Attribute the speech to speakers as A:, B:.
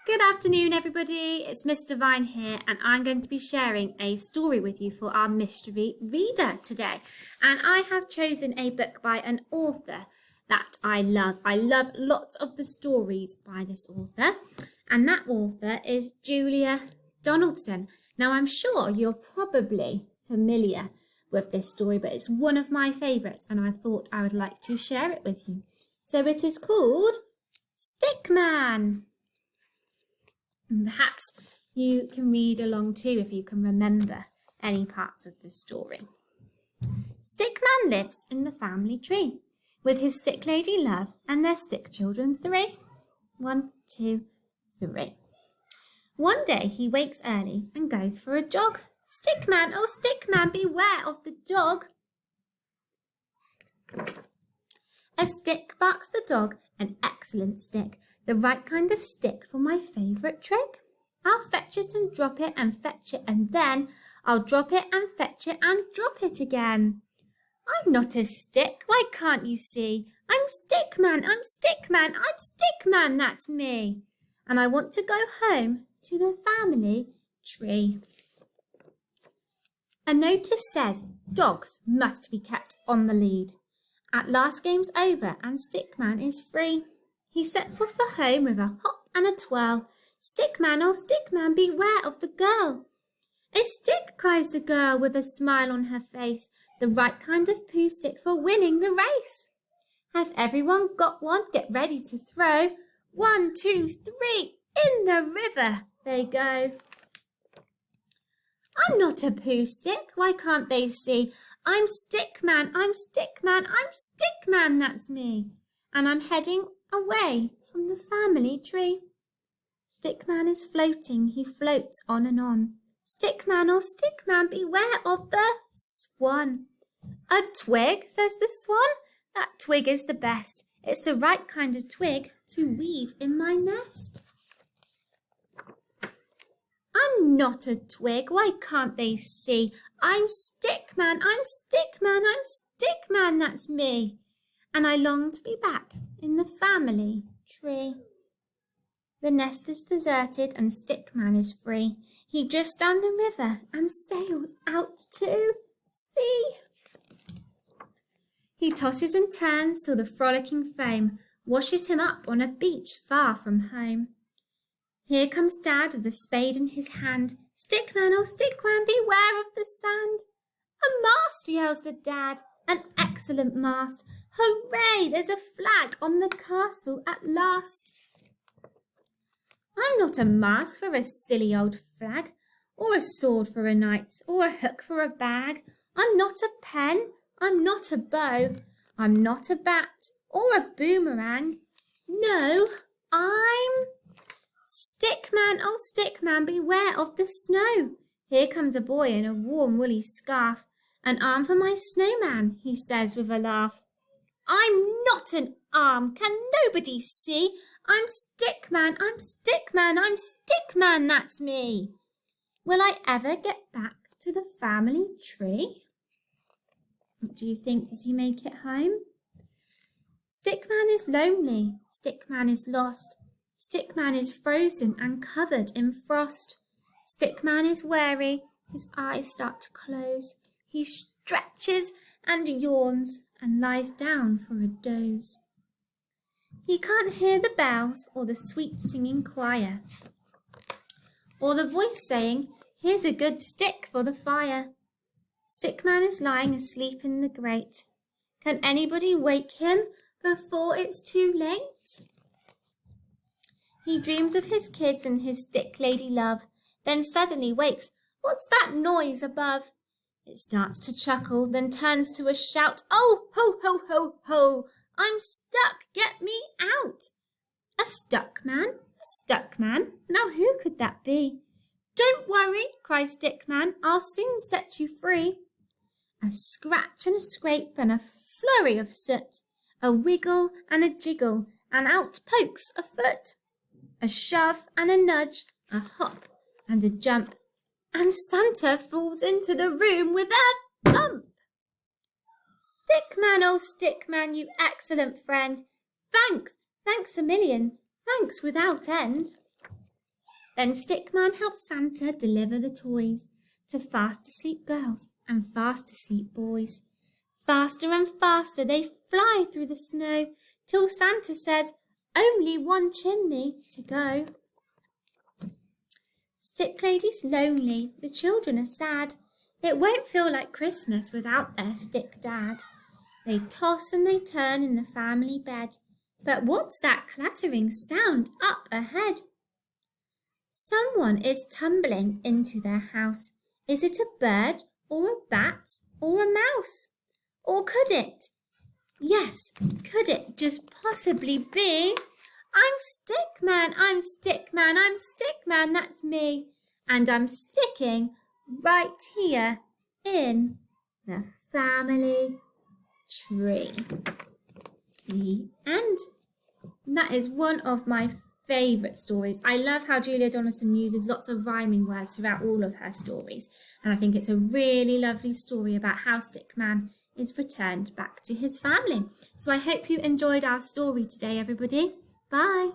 A: Good afternoon, everybody. It's Miss Devine here, and I'm going to be sharing a story with you for our mystery reader today. And I have chosen a book by an author that I love. I love lots of the stories by this author, and that author is Julia Donaldson. Now, I'm sure you're probably familiar with this story, but it's one of my favourites, and I thought I would like to share it with you. So it is called Stickman. Perhaps you can read along too if you can remember any parts of the story. Stickman lives in the family tree with his stick lady love and their stick children 3. 1, 2, 3. One day he wakes early and goes for a jog. Stickman, oh Stickman, beware of the dog. A stick barks the dog, an excellent stick. The right kind of stick for my favourite trick. I'll fetch it and drop it and fetch it and then I'll drop it and fetch it and drop it again. I'm not a stick, why can't you see? I'm Stickman, I'm Stickman, I'm Stickman, that's me. And I want to go home to the family tree. A notice says dogs must be kept on the lead. At last game's over and Stickman is free. He sets off for home with a hop and a twirl. Stickman, oh Stickman, beware of the girl. A stick, cries the girl with a smile on her face, the right kind of poo stick for winning the race. Has everyone got one? Get ready to throw. 1, 2, 3, in the river they go. I'm not a poo stick, why can't they see? I'm Stickman, I'm Stickman, I'm Stickman, that's me. And I'm heading away from the family tree. Stickman is floating, he floats on and on. Stickman, oh Stickman, beware of the swan. A twig, says the swan, that twig is the best. It's the right kind of twig to weave in my nest. I'm not a twig, why can't they see? I'm Stickman, I'm Stickman, I'm Stickman, that's me. And I long to be back in the family tree. The nest is deserted and Stickman is free. He drifts down the river and sails out to sea. He tosses and turns till the frolicking foam washes him up on a beach far from home. Here comes Dad with a spade in his hand. Stickman, oh Stickman, beware of the sand. A mast, yells the Dad, an excellent mast. Hooray, there's a flag on the castle at last. I'm not a mast for a silly old flag, or a sword for a knight, or a hook for a bag. I'm not a pen, I'm not a bow, I'm not a bat, or a boomerang. No, I'm Stickman, oh Stickman, beware of the snow. Here comes a boy in a warm woolly scarf. An arm for my snowman, he says with a laugh. I'm not an arm, can nobody see? I'm Stickman, I'm Stickman, I'm Stickman, that's me. Will I ever get back to the family tree? What do you think? Does he make it home? Stickman is lonely, Stickman is lost. Stickman is frozen and covered in frost. Stickman is weary, his eyes start to close. He stretches and yawns and lies down for a doze. He can't hear the bells or the sweet singing choir, or the voice saying, here's a good stick for the fire. Stickman is lying asleep in the grate. Can anybody wake him before it's too late? He dreams of his kids and his stick lady love, then suddenly wakes. What's that noise above? It starts to chuckle, then turns to a shout. Oh, ho, ho, ho, ho! I'm stuck, get me out! A stuck man? A stuck man? Now who could that be? Don't worry, cries Stickman, I'll soon set you free. A scratch and a scrape and a flurry of soot, a wiggle and a jiggle, and out pokes a foot. A shove and a nudge, a hop and a jump, and Santa falls into the room with a thump. Stickman, oh Stickman, you excellent friend. Thanks a million, thanks without end. Then Stickman helps Santa deliver the toys to fast asleep girls and fast asleep boys. Faster and faster they fly through the snow till Santa says, "Only one chimney to go." Stick Lady's lonely, the children are sad. It won't feel like Christmas without their Stick Dad. They toss and they turn in the family bed. But what's that clattering sound up ahead? Someone is tumbling into their house. Is it a bird or a bat or a mouse? Or could it? Yes, could it just possibly be? I'm Stickman, I'm Stickman, I'm Stickman, that's me. And I'm sticking right here in the family tree. The end. And that is one of my favourite stories. I love how Julia Donaldson uses lots of rhyming words throughout all of her stories. And I think it's a really lovely story about how Stickman is returned back to his family. So I hope you enjoyed our story today, everybody. Bye.